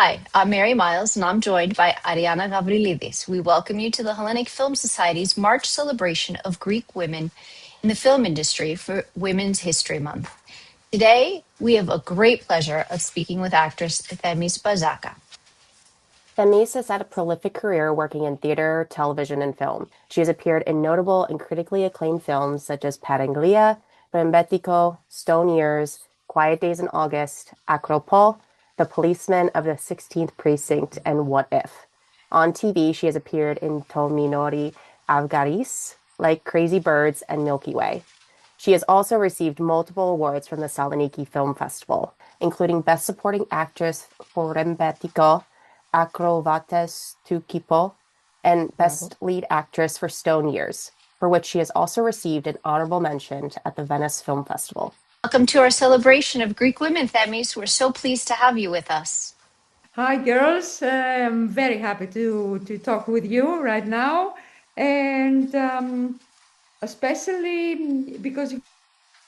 Hi, I'm Mary Miles, and I'm joined by Ariana Gavrilidis. We welcome you to the Hellenic Film Society's March celebration of Greek women in the film industry for Women's History Month. Today, we have a great pleasure of speaking with actress Themis Bazaka. Themis has had a prolific career working in theater, television, and film. She has appeared in notable and critically acclaimed films such as Parenglia, Rembetiko, Stone Years, Quiet Days in August, Acropole, The Policeman of the 16th Precinct, and What If? On TV, she has appeared in Tominori Avgaris, Like Crazy Birds, and Milky Way. She has also received multiple awards from the Saloniki Film Festival, including Best Supporting Actress for Rembetiko, Acrobates to Kipo, and Best Lead Actress for Stone Years, for which she has also received an honorable mention at the Venice Film Festival. Welcome to our celebration of Greek women, Themis. We're so pleased to have you with us. Hi, girls. I'm very happy to talk with you right now, and especially because you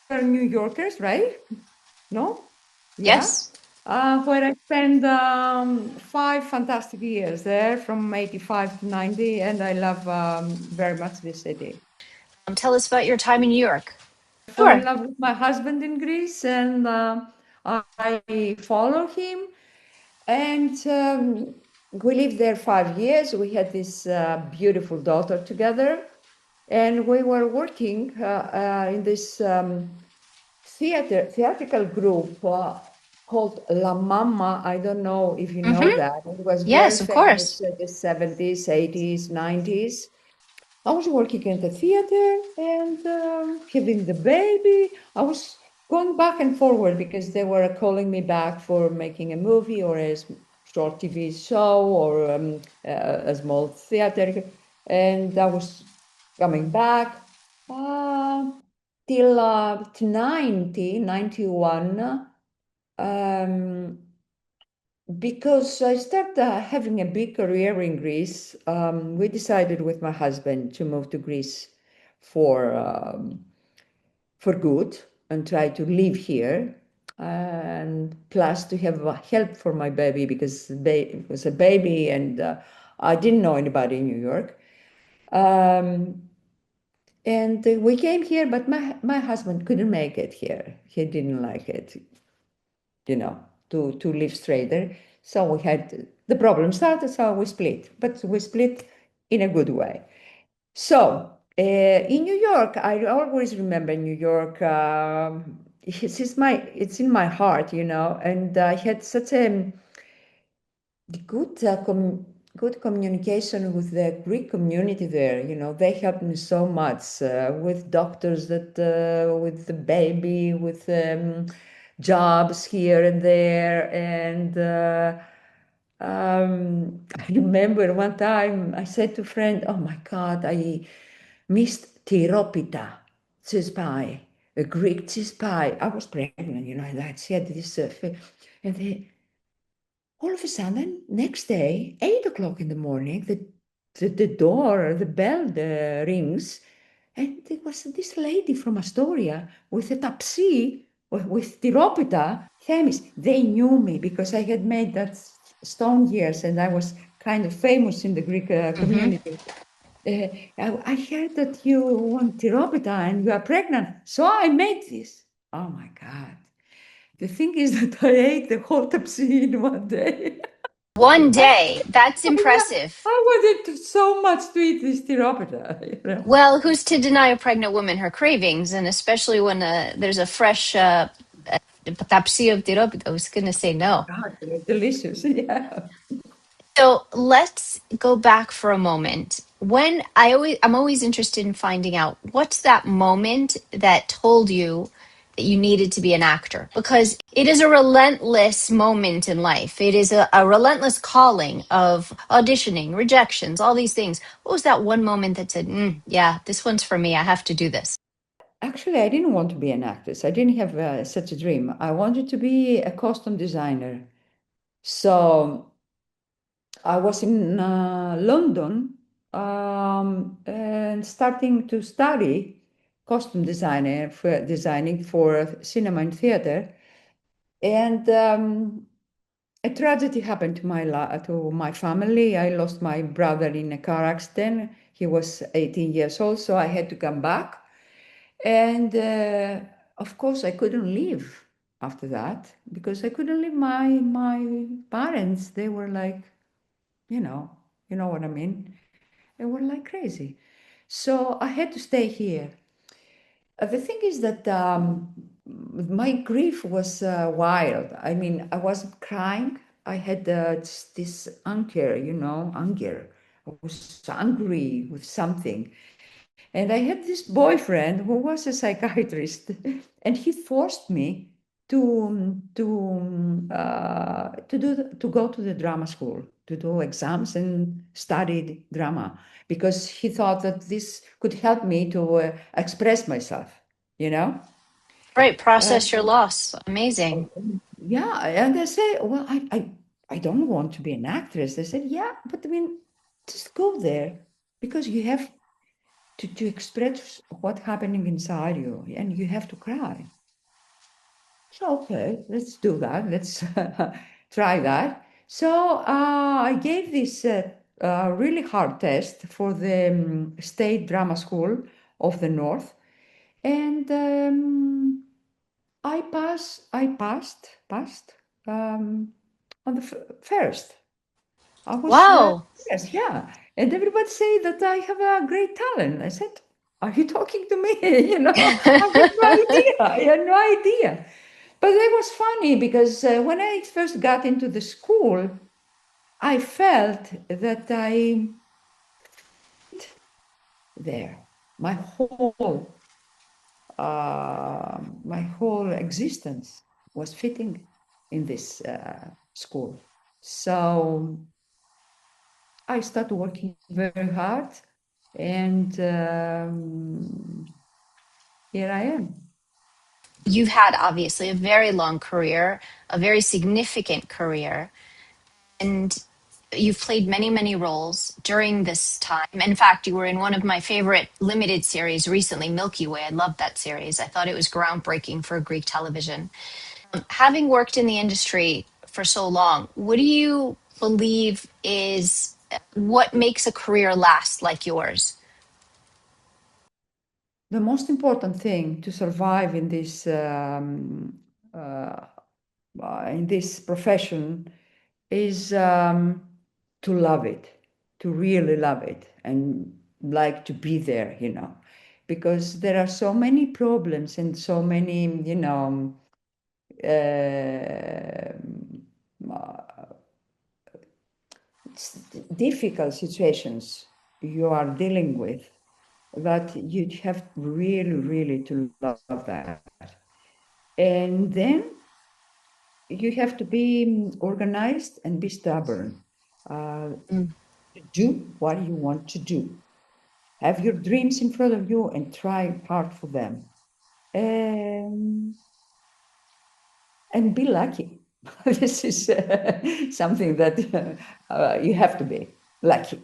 are New Yorkers, right? No? Yeah. Yes. Where I spent 5 fantastic years there from 85 to 90, and I love very much this city. Tell us about your time in New York. I fell in Sure. love with my husband in Greece, and I follow him. And we lived there 5 years. We had this beautiful daughter together, and we were working in this theatrical group called La Mama. I don't know if you know Mm-hmm. that. It was very Yes, of famous course. in the 70s, 80s, 90s. I was working in the theater and having the baby. I was going back and forward because they were calling me back for making a movie or a short TV show or a small theater. And I was coming back till 1991. Because I started having a big career in Greece, we decided with my husband to move to Greece for for good and try to live here, and plus to have help for my baby because it was a baby and I didn't know anybody in New York. Um, and we came here, but my husband couldn't make it here. He didn't like it, to live straighter. So we had the problem started, so we split, but we split in a good way. So in New York, I always remember New York. It's in my heart, and I had such a good good communication with the Greek community there. They helped me so much with doctors with the baby, with jobs here and there, and I remember one time I said to a friend, "Oh my God, I missed tiropita cheese pie, a Greek cheese pie. I was pregnant, and I said this, and they." All of a sudden, next day, 8 o'clock in the morning, the door, the bell rings, and there was this lady from Astoria with a tapsi, with tiropita, Themis. They knew me because I had made that Stone Years, and I was kind of famous in the Greek Mm-hmm. community. I heard that you want tiropita and you are pregnant, so I made this. Oh my God. The thing is that I ate the whole tapsi in one day. One day. That's Yeah, impressive. I wanted so much to eat this tiropita. Well, who's to deny a pregnant woman her cravings? And especially when there's a fresh tapsi of tiropita, who's going to say no? God, they're delicious. Yeah. So let's go back for a moment. I'm always interested in finding out what's that moment that told you that you needed to be an actor, because it is a relentless moment in life. It is a relentless calling of auditioning, rejections, all these things. What was that one moment that said, yeah, this one's for me. I have to do this? Actually, I didn't want to be an actress. I didn't have such a dream. I wanted to be a costume designer. So I was in London and starting to study costume designing for cinema and theater. And a tragedy happened to my family. I lost my brother in a car accident. He was 18 years old, so I had to come back. And of course, I couldn't leave after that because I couldn't leave my parents. They were like, you know, you know what I mean. They were like crazy. So I had to stay here. The thing is that my grief was wild. I mean, I wasn't crying. I had this anger, anger. I was angry with something. And I had this boyfriend who was a psychiatrist, and he forced me to go to the drama school to do exams and study drama because he thought that this could help me to express myself, you know. Right, Uh, process your loss. Amazing. yeah, and they say, well, I don't want to be an actress. They said, yeah, but I mean, just go there because you have to express what's happening inside you and you have to cry. So, okay, let's do that. Let's try that. So I gave this really hard test for the State Drama School of the North. And passed on the first. I was, Wow. yes, yeah. And everybody say that I have a great talent. I said, are you talking to me? I had no idea. I had no idea. But it was funny because when I first got into the school, I felt that I there. My whole my whole existence was fitting in this school. So I started working very hard, and here I am. You've had obviously a very long career, a very significant career, and you've played many, many roles during this time. In fact, you were in one of my favorite limited series recently, Milky Way. I loved that series. I thought it was groundbreaking for Greek television. Having worked in the industry for so long, what do you believe is what makes a career last like yours? The most important thing to survive in this profession is to love it, to really love it, and like to be there, because there are so many problems and so many, uh, difficult situations you are dealing with that you have really, really to love that. And then you have to be organized and be stubborn. Uh, Mm. do what you want to do. Have your dreams in front of you and try hard for them. Um, and be lucky. This is something that you have to be lucky.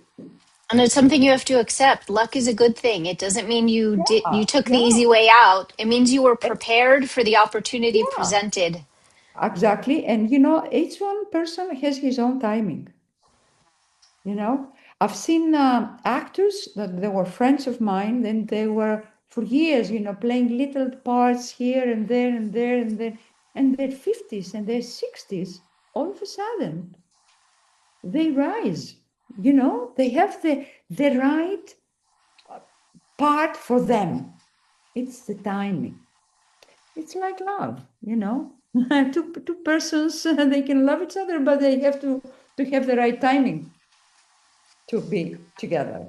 And it's something you have to accept. Luck is a good thing. It doesn't mean you took the Yeah, easy way out. It means you were and- prepared for the opportunity yeah, presented. exactly. And each one person has his own timing. You know, I've seen actors that they were friends of mine, and they were for years, playing little parts here and there and there and then, and their 50s and their 60s, all of a sudden, they rise. They have the right part for them. It's the timing. It's like love, two persons, they can love each other, but they have to have the right timing to be together.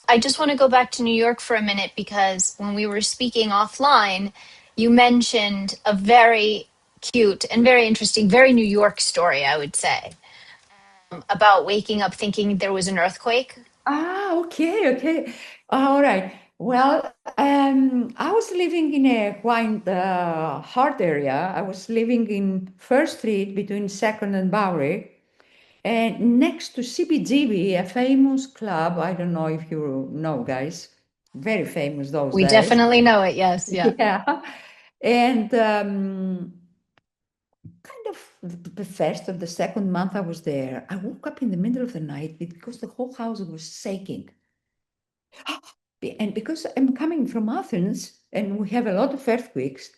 I just want to go back to New York for a minute because when we were speaking offline, you mentioned a very cute and very interesting, very New York story, I would say, about waking up thinking there was an earthquake. Okay, okay. All right. Well, I was living in a quite hard area. I was living in First Street between Second and Bowery, and next to CBGB, a famous club. I don't know if you know, guys. Very famous those We days. definitely know it. Yes. Yeah. Yeah. And kind of the first or the second month I was there, I woke up in the middle of the night because the whole house was shaking. And because I'm coming from Athens and we have a lot of earthquakes,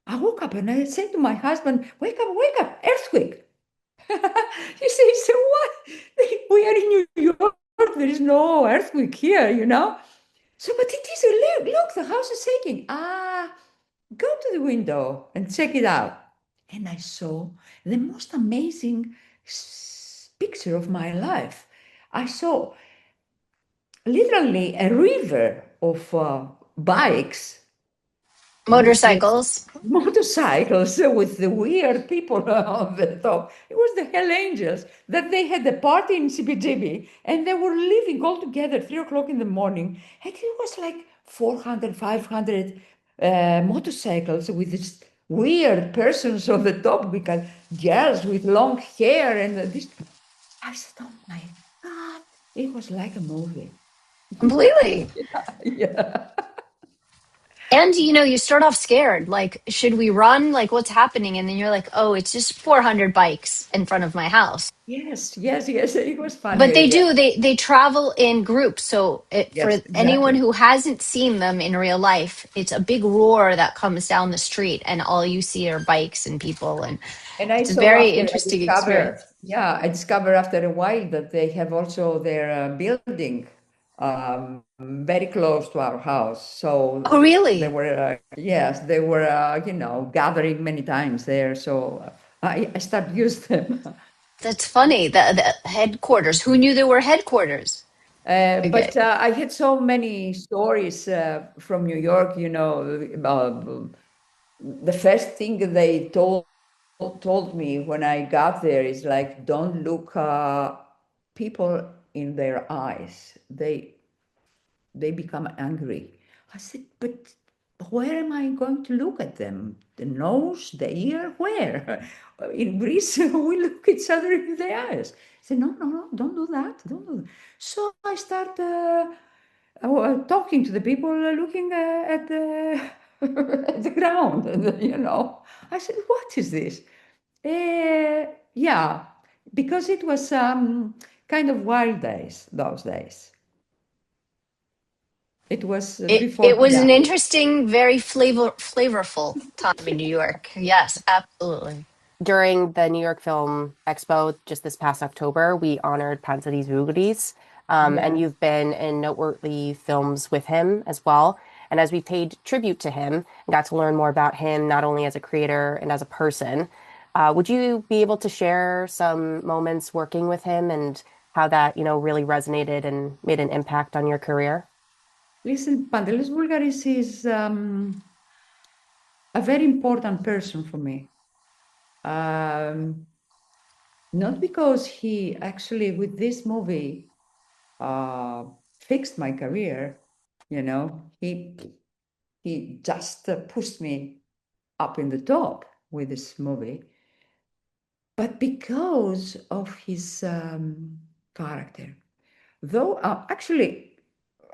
I woke up and I said to my husband, wake up, earthquake. He says, so what? We are in New York, there is no earthquake here, you know? So, but it is, look, the house is shaking. Go to the window and check it out. And I saw the most amazing picture of my life. I saw literally a river of bikes with Motorcycles. motorcycles with the weird people on the top. It was the Hell Angels that they had a party in CBGB and they were living all together 3 o'clock in the morning. And it was like 400, 500 motorcycles with these weird persons on the top because girls with long hair and this. I said, oh my God, it was like a movie. Completely. Yeah. And you start off scared. Like, should we run? Like, what's happening? And then you're like, oh, it's just 400 bikes in front of my house. Yes, yes, yes. It was But funny. they Yeah. do. They travel in groups. So for Yes, anyone exactly. who hasn't seen them in real life, it's a big roar that comes down the street, and all you see are bikes and people, and And I it's a saw very after I interesting discovered, experience. yeah, I discovered after a while that they have also their building very close to our house. So Oh, they really? were, yes, they were, gathering many times there. So I started use them. That's funny. The headquarters. Who knew there were headquarters? Okay. But I had so many stories from New York, the first thing they told me when I got there is like, don't look people in their eyes. They become angry. I said, but where am I going to look at them? The nose, the ear, where? In Greece, we look each other in the eyes. I said, no, no, no, don't do that. Don't do that. So I start talking to the people looking at the, at the ground. I said, what is this? Yeah, because it was kind of wild days, those days. It was It before, was yeah, an interesting, very flavorful time in New York. Yes, absolutely. During the New York Film Expo just this past October, we honored Pantelis Voulgaris, and yeah. you've been in noteworthy films with him as well. And as we paid tribute to him and got to learn more about him, not only as a creator and as a person, would you be able to share some moments working with him and how that, really resonated and made an impact on your career? Listen, Pantelis Voulgaris is a very important person for me. Um, Not because he actually, with this movie, uh, fixed my career. He just pushed me up in the top with this movie, but because of his character. Though actually,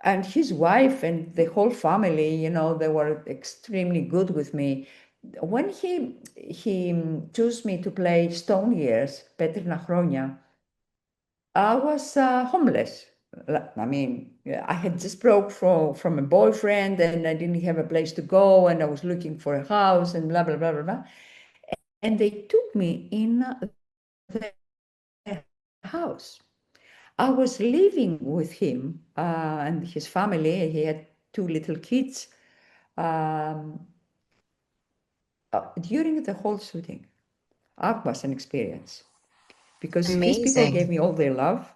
and his wife and the whole family, they were extremely good with me. When he chose me to play Stone Years, Petrina Chronia, I was homeless. I mean, yeah, I had just broke from a boyfriend and I didn't have a place to go and I was looking for a house and blah, blah, blah, blah, blah. And they took me in the house. I was living with him and his family. He had two little kids during the whole shooting. That was an experience because his people gave Amazing. me all they love.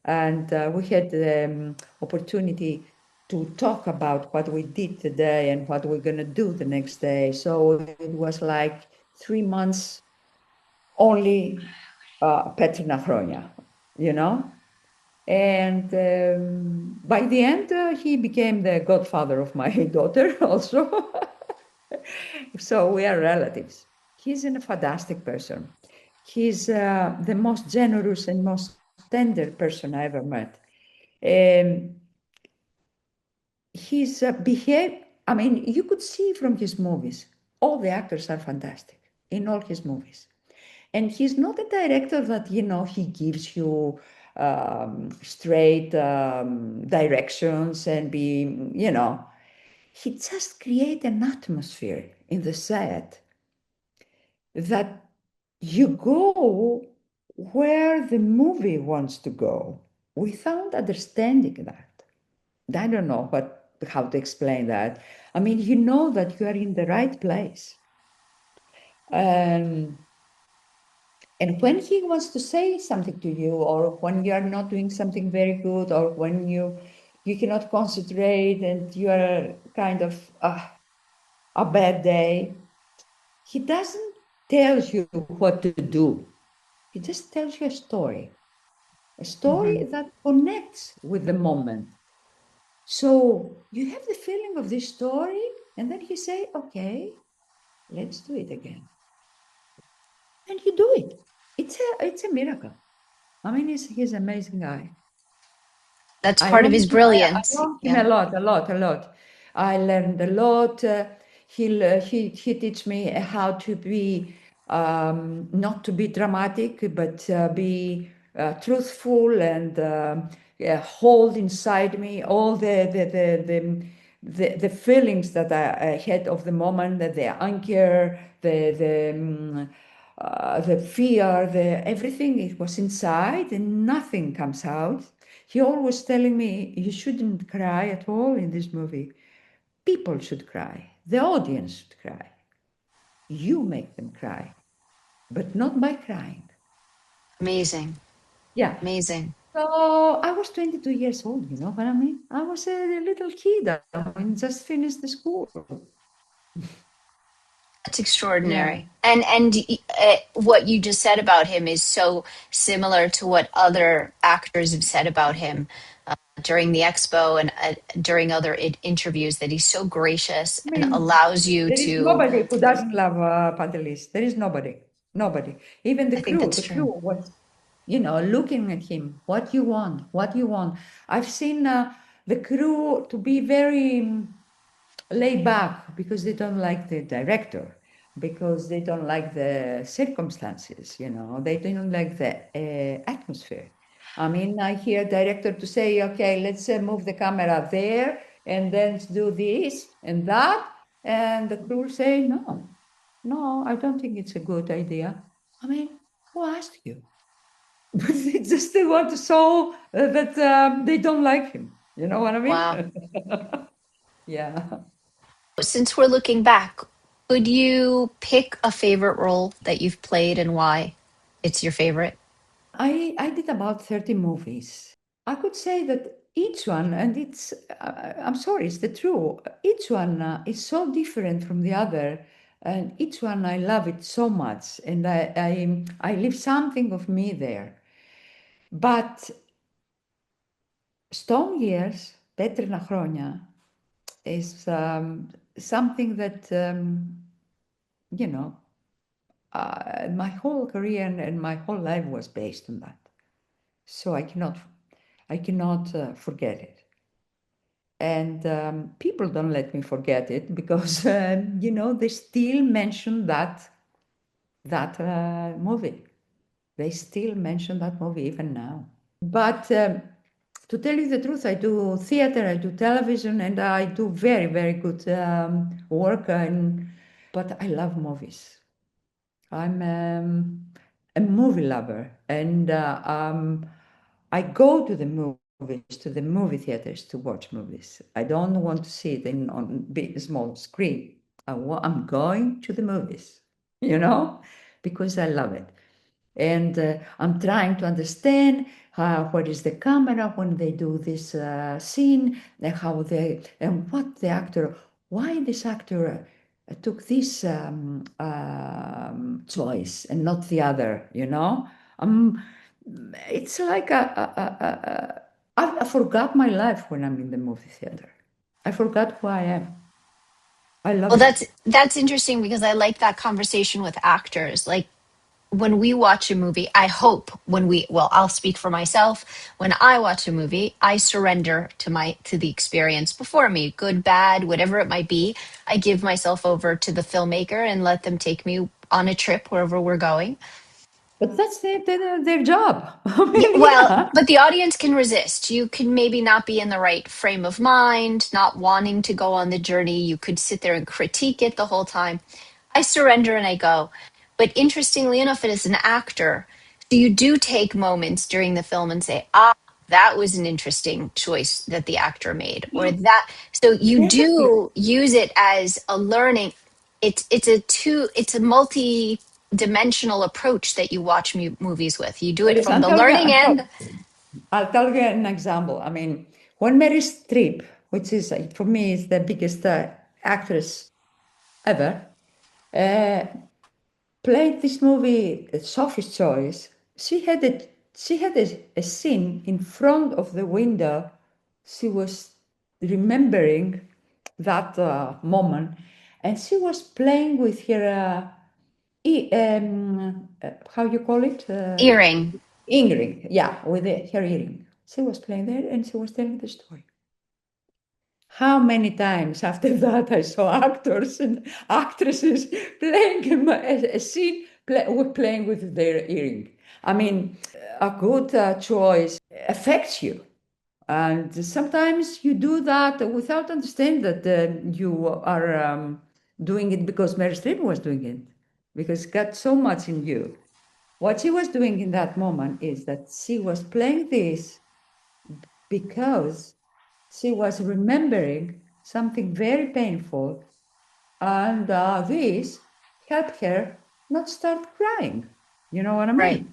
And we had the opportunity to talk about what we did today and what we're going to do the next day. So it was like 3 months only Petrina Chronia, you know? And by the end, he became the godfather of my daughter also. So we are relatives. He's a fantastic person. He's the most generous and most tender person I ever met. Um, his I mean, you could see from his movies, all the actors are fantastic. in all his movies. And he's not a director that, he gives you straight directions and he just create an atmosphere in the set that you go where the movie wants to go without understanding that. I don't know how to explain that. I mean, you know that you are in the right place. And when he wants to say something to you, or when you are not doing something very good, or when you cannot concentrate and you are kind of a bad day, he doesn't tell you what to do. He just tells you a story that connects with the moment. So you have the feeling of this story, and then he say, okay, let's do it again. And you do it. It's a miracle. I mean, he's an amazing guy. That's I part of love his him. I brilliance. love him Yeah. a lot, a lot, a lot. I learned a lot. He teach me how to be not to be dramatic, but be truthful and hold inside me all the feelings that I had of the moment, the anger, the fear, everything. It was inside, and nothing comes out. He always telling me, you shouldn't cry at all in this movie. People should cry. The audience should cry. You make them cry, but not by crying. Amazing. Yeah. Amazing. So I was 22 years old, you know what I mean? I was a little kid. I mean, just finished the school. That's Yeah. extraordinary. And what you just said about him is so similar to what other actors have said about him during the expo and during other interviews, that he's so gracious I and mean, allows you there is to. nobody who doesn't love Pantelis. There is nobody. Nobody. Even the I think crew. that's The crew true. was, looking at him. What you want? What you want? I've seen the crew to be very laid back because they don't like the director, because they don't like the circumstances, they don't like the atmosphere. I mean, I hear director to say, okay, let's move the camera there and then do this and that. And the crew say, no, no, I don't think it's a good idea. I mean, who asked you? They just they want to show that they don't like him. You know what I mean? Wow. Yeah. Since we're looking back, could you pick a favorite role that you've played and why it's your favorite? I did about 30 movies. I could say that each one, and I'm sorry, it's the truth. Each one is so different from the other, and each one I love it so much, and I leave something of me there. But Stone Years, Petrina Χρόνια, is something that, you know, my whole career and my whole life was based on that. So I cannot forget it. And people don't let me forget it because they still mention that movie. They still mention that movie even now. But to tell you the truth, I do theater, I do television, and I do very, very good work. But I love movies. I'm a movie lover, and I go to the movies, to the movie theaters to watch movies. I don't want to see it on big, small screen. I'm going to the movies, because I love it. And I'm trying to understand what is the camera when they do this scene, and what the actor, why this actor took this choice and not the other, It's like I forgot my life when I'm in the movie theater. I forgot who I am. I love Well, it. that's interesting because I like that conversation with actors. Like when we watch a movie, I hope well, I'll speak for myself. When I watch a movie, I surrender to the experience before me, good, bad, whatever it might be. I give myself over to the filmmaker and let them take me on a trip wherever we're going. But that's their job. I Yeah, mean, well, yeah. but the audience can resist. You can maybe not be in the right frame of mind, not wanting to go on the journey. You could sit there and critique it the whole time. I surrender and I go. But interestingly enough, it is an actor. So you do take moments during the film and say, that was an interesting choice that the actor made, or that. So you Definitely. do use it as a learning. It's a multi-dimensional approach that you watch movies with. You do it Listen, from the learning end. I'll tell you an example. I mean, when Mary Streep, which is for me is the biggest actress ever, uh, played this movie, Sophie's Choice. She had a scene in front of the window. She was remembering that moment, and she was playing with her how you call it Earring. earring. Yeah, with her earring. She was playing there, and she was telling the story. How many times after that I saw actors and actresses playing a scene, playing with their earring. I mean, a good choice affects you. And sometimes you do that without understanding that you are doing it because Mary Streep was doing it, because it got so much in you. What she was doing in that moment is that she was playing this because she was remembering something very painful, and this helped her not start crying. You know what I Right. mean?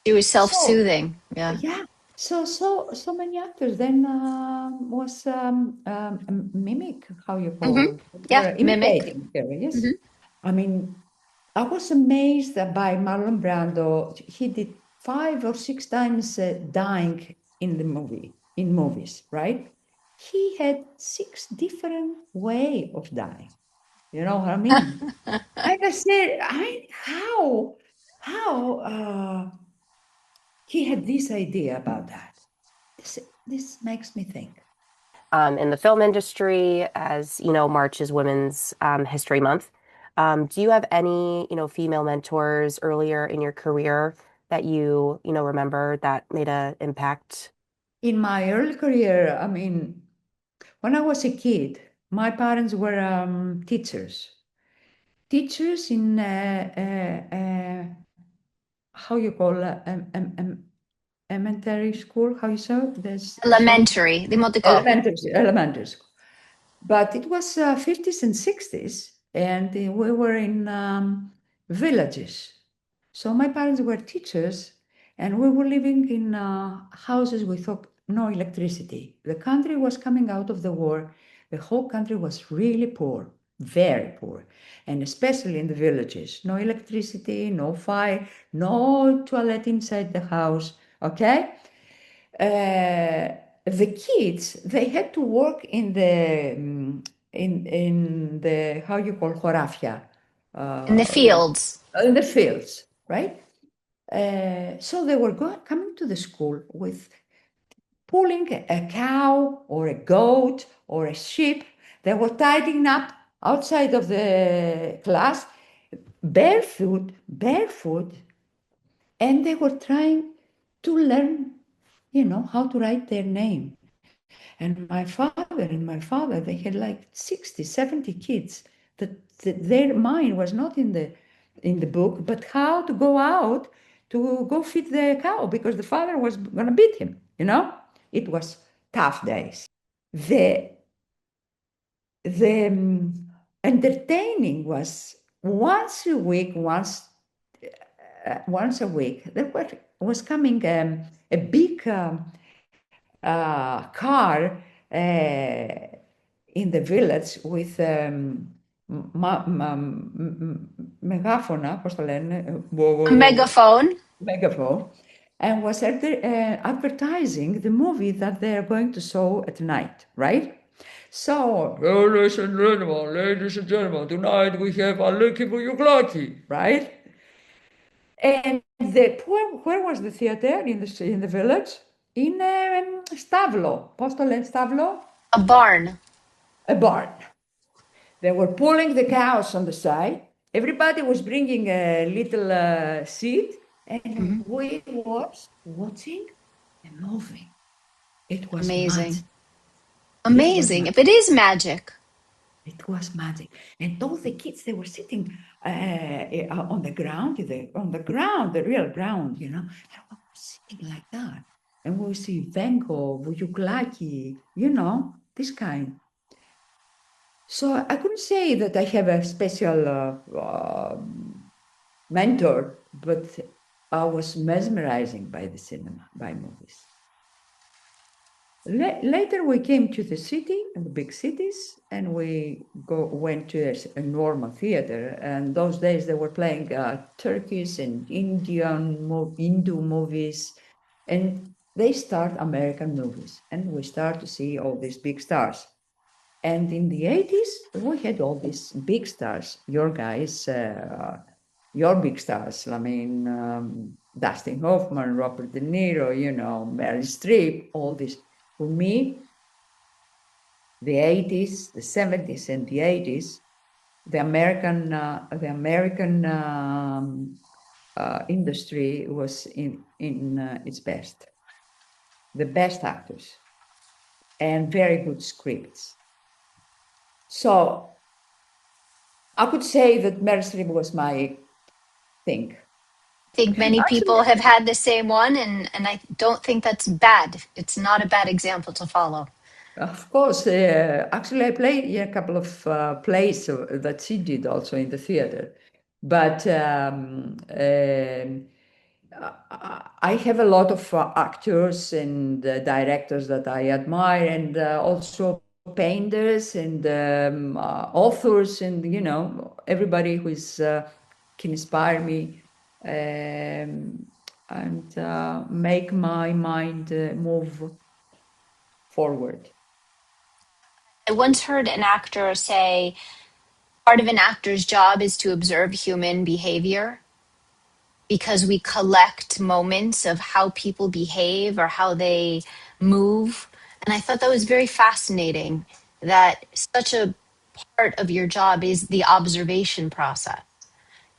She was So self-soothing. Yeah. yeah, so many actors then was mimic, how you Hmm. call, Yeah. were Mimic. imitating her. Yes, Hmm. I mean, I was amazed by Marlon Brando. He did 5 or 6 times dying in the movies, right? He had 6 different way of dying. You know what I mean? I just said, how he had this idea about that. This makes me think. In the film industry, as you know, March is Women's History Month. Do you have any, female mentors earlier in your career that you remember that made an impact? In my early career, I mean, when I was a kid, my parents were teachers. Teachers in how you call elementary school? How you say it? There's some Elementary. Dimotiko. elementary school. But it was 50s and 60s, and we were in villages. So my parents were teachers, and we were living in houses with no electricity. The country was coming out of the war. The whole country was really poor, very poor, and especially in the villages. No electricity, no fire, no toilet inside the house. Okay? The kids, they had to work in the how you call horafia, In the fields. in the fields, right? So they were coming to the school with pulling a cow or a goat or a sheep. They were tidying up outside of the class, barefoot, and they were trying to learn, how to write their name. And my father, they had like 60, 70 kids that their mind was not in the book, but how to go out to go feed the cow because the father was going to beat him. It was tough days. The entertaining was once a week, there was coming a big car in the village with megaphone, πώς το λένε, A megaphone. megaphone, and was advertising the movie that they are going to show at night, right? So, ladies and gentlemen, tonight we have Aleki Buyuklaki, right? And where was the theater in the village? In Stavlo. Πώς το λένε Stavlo? A barn. A barn. They were pulling the cows on the side, everybody was bringing a little seat, and we was watching a movie. It was magic. Amazing. It was Amazing. magic. If it is magic. It was magic. And all the kids, they were sitting on the ground, the real ground, you know, and we were sitting like that. And we see Van Gogh, Vuyuklaki, you know, this kind. So I couldn't say that I have a special mentor, but I was mesmerizing by the cinema, by movies. Later we came to the city, the big cities, and we went to a normal theater. And those days they were playing Turkish and Hindu movies, and they start American movies, and we start to see all these big stars. And in the 80s, we had all these big stars, your guys, your big stars. I mean, Dustin Hoffman, Robert De Niro, you know, Meryl Streep, all this. For me, the 80s, the 70s, and the 80s, the American industry was in its best. The best actors and very good scripts. So I could say that Meryl Streep was my thing. I think many people Actually, have had the same one, and I don't think that's bad. It's not a bad example to follow. of course, actually, I played in a couple of plays that she did also in the theater. But I have a lot of actors and directors that I admire, and also painters and authors, and you know, everybody who can inspire me and make my mind move forward. I once heard an actor say part of an actor's job is to observe human behavior because we collect moments of how people behave or how they move. And I thought that was very fascinating that such a part of your job is the observation process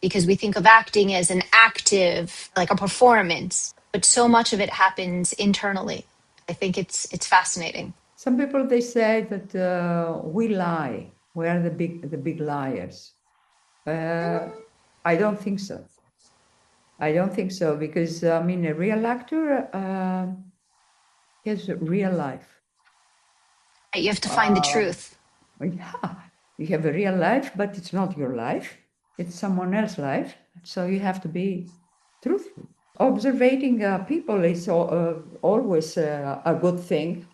because we think of acting as an active, like a performance, but so much of it happens internally. I think it's fascinating. Some people they say that we lie. We are the big liars. I don't think so. I don't think so because I mean a real actor has real life. You have to find the Uh, truth. yeah, you have a real life, but it's not your life. It's someone else's life. So you have to be truthful. Observing people is always a good thing.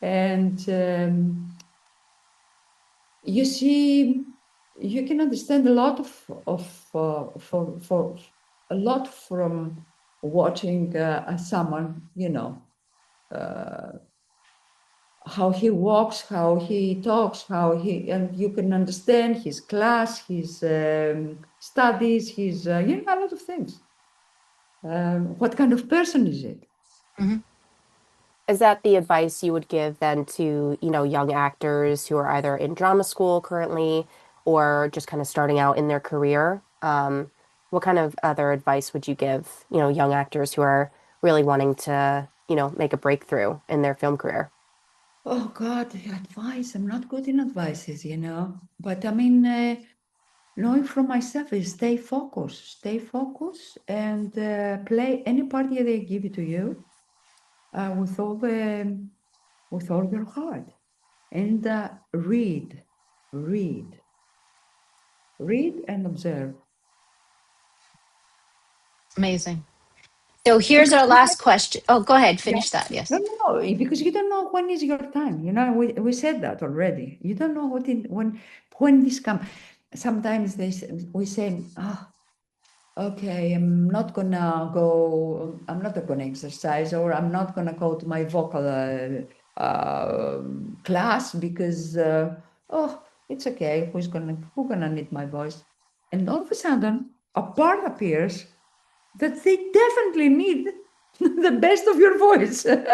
And you see, you can understand a lot for a lot from watching someone, you know, how he walks, how he talks, and you can understand his class, his studies, his, you know, a lot of things. What kind of person is it? Mm-hmm. Is that the advice you would give then to, young actors who are either in drama school currently or just kind of starting out in their career? What kind of other advice would you give, young actors who are really wanting to, make a breakthrough in their film career? Oh God, the advice. I'm not good in advices, you know. But I mean, knowing from myself is stay focused, and play any part that they give it to you with with all your heart, and read, read and observe. Amazing. So here's Because our last question. Oh, go ahead. yeah. Finish that. No, Yes. no, no, because you don't know when is your time. You know, we said that already. You don't know when this come. Sometimes we say, oh, okay, I'm not gonna exercise, or I'm not gonna go to my vocal class because oh, it's okay. Who's gonna need my voice? And all of a sudden, a part appears that they definitely need the best of your voice. And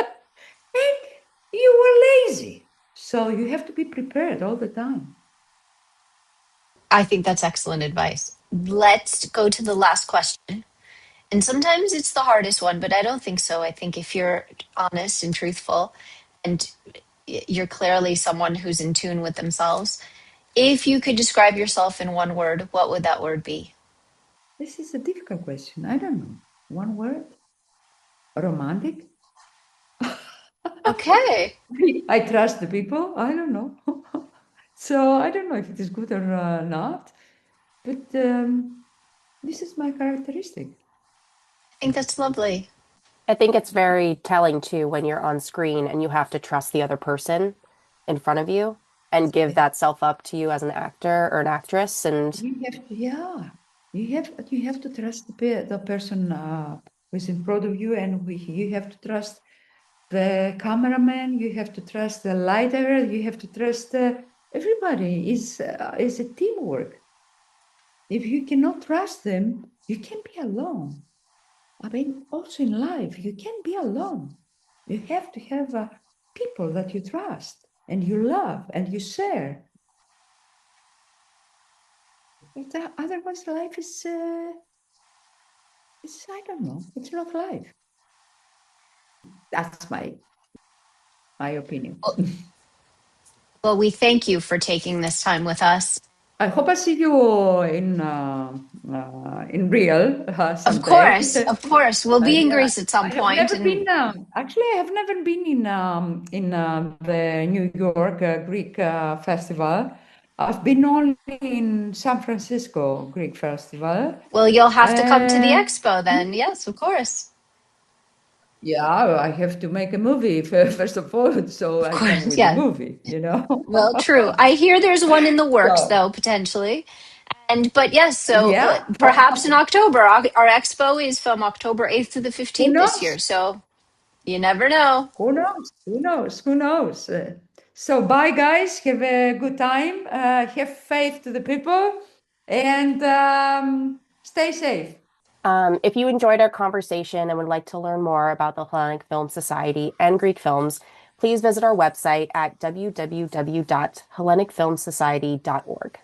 you were lazy. So you have to be prepared all the time. I think that's excellent advice. Let's go to the last question. And sometimes it's the hardest one, but I don't think so. I think if you're honest and truthful and you're clearly someone who's in tune with themselves, if you could describe yourself in one word, what would that word be? This is a difficult question. I don't know. One word? Romantic? Okay. I trust the people. I don't know. So I don't know if it is good or not, but this is my characteristic. I think that's lovely. I think it's very telling too when you're on screen and you have to trust the other person in front of you and give that self up to you as an actor or an actress. And You have to, yeah, you have to trust the person who's in front of you, and you have to trust the cameraman. You have to trust the lighter. You have to trust everybody. Is a teamwork. If you cannot trust them, you can't be alone. I mean, also in life, you can't be alone. You have to have people that you trust and you love and you share. But, otherwise, life is, I don't know, it's not life. That's my opinion. Well, we thank you for taking this time with us. I hope I see you in real Of someday. course, of course. We'll be in Yeah, Greece at some I have point, never been. and Actually, I have never been in the New York Greek festival. I've been only in San Francisco Greek festival. well, you'll have to come to the Uh, expo then. Yes, of course. yeah, I have to make a movie first of all, so Of I come course, with the yeah. movie, you know. Well, true. I hear there's one in the works So though, potentially. And but yes, so yeah, perhaps in October. Our expo is from October 8th to the who 15th this year. knows? So you never know. Who knows? Who knows? Who knows? So bye, guys. Have a good time. Have faith to the people, and stay safe. if you enjoyed our conversation and would like to learn more about the Hellenic Film Society and Greek films, please visit our website at www.hellenicfilmsociety.org.